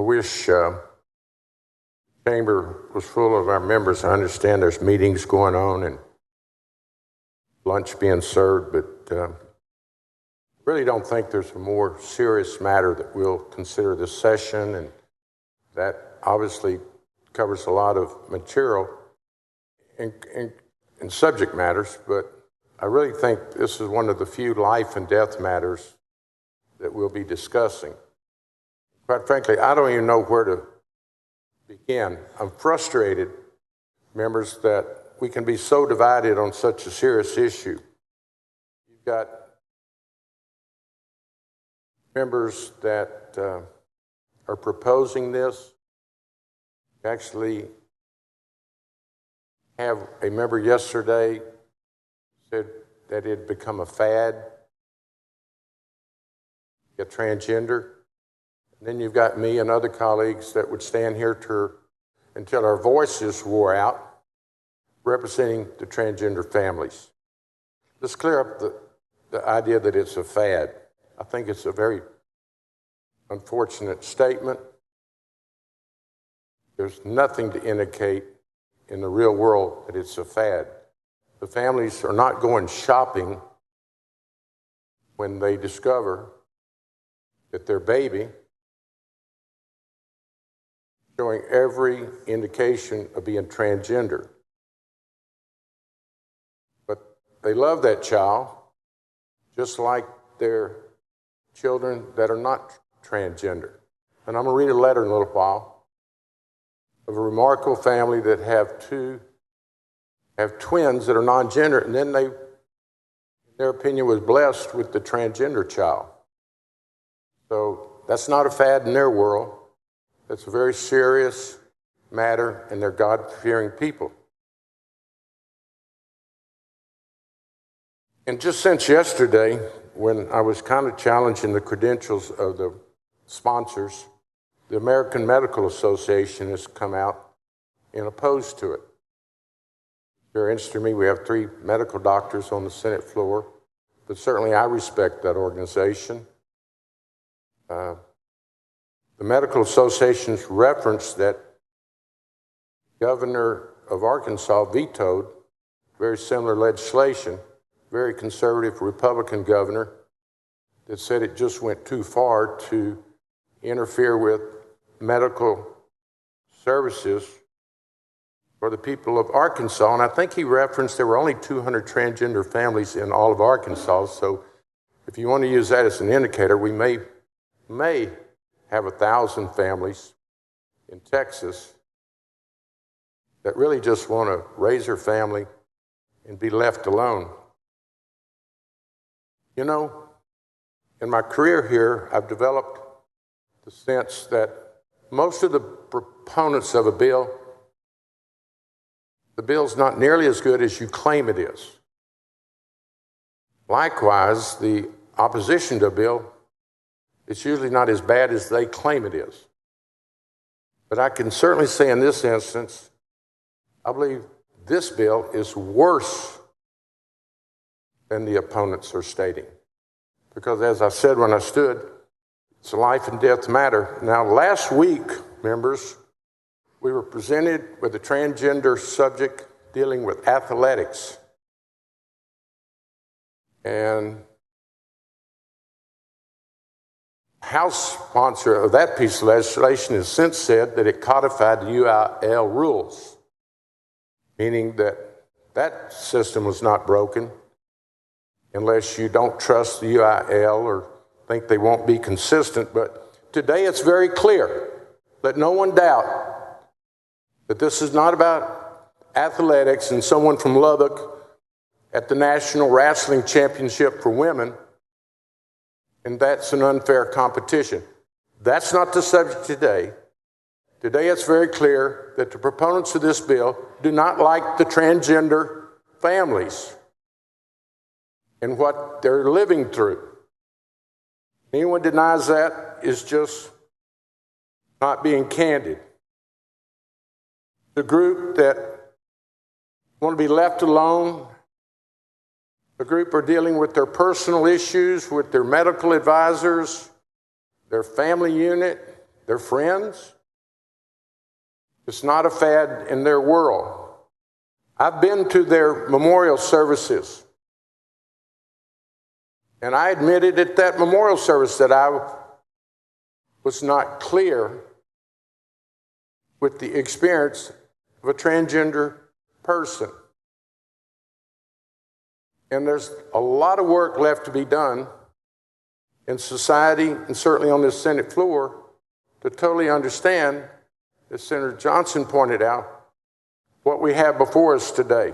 I wish the chamber was full of our members. I understand there's meetings going on and lunch being served, but really don't think there's a more serious matter that we'll consider this session, and that obviously covers a lot of material and subject matters, but I really think this is one of the few life and death matters that we'll be discussing. Quite frankly, I don't even know where to begin. I'm frustrated, members, that we can be so divided on such a serious issue. You've got members that are proposing this. You actually have a member yesterday said that it had become a fad, a transgender. And then you've got me and other colleagues that would stand here until our voices wore out, representing the transgender families. Let's clear up the idea that it's a fad. I think it's a very unfortunate statement. There's nothing to indicate in the real world that it's a fad. The families are not going shopping when they discover that their baby showing every indication of being transgender. But they love that child just like their children that are not transgender. And I'm going to read a letter in a little while of a remarkable family that have twins that are non-gender, and then they, in their opinion, was blessed with the transgender child. So that's not a fad in their world. That's a very serious matter, and they're God-fearing people. And just since yesterday, when I was kind of challenging the credentials of the sponsors, the American Medical Association has come out and opposed to it. Very interesting to me, we have 3 medical doctors on the Senate floor, but certainly I respect that organization. The Medical Association's reference that the governor of Arkansas vetoed very similar legislation, very conservative Republican governor, that said it just went too far to interfere with medical services for the people of Arkansas. And I think he referenced there were only 200 transgender families in all of Arkansas. So if you want to use that as an indicator, we may have 1,000 families in Texas that really just want to raise their family and be left alone. You know, in my career here, I've developed the sense that most of the proponents of a bill, the bill's not nearly as good as you claim it is. Likewise, the opposition to a bill, it's usually not as bad as they claim it is. But I can certainly say in this instance, I believe this bill is worse than the opponents are stating. Because as I said when I stood, it's a life and death matter. Now, last week, members, we were presented with a transgender subject dealing with athletics. And House sponsor of that piece of legislation has since said that it codified the UIL rules, meaning that that system was not broken unless you don't trust the UIL or think they won't be consistent. But today it's very clear. Let no one doubt that this is not about athletics and someone from Lubbock at the National Wrestling Championship for women, and that's an unfair competition. That's not the subject today. Today it's very clear that the proponents of this bill do not like the transgender families and what they're living through. Anyone denies that is just not being candid. The group that want to be left alone, the group are dealing with their personal issues with their medical advisors, their family unit, their friends. It's not a fad in their world. I've been to their memorial services, and I admitted at that memorial service that I was not clear with the experience of a transgender person. And there's a lot of work left to be done in society and certainly on this Senate floor to totally understand, as Senator Johnson pointed out, what we have before us today.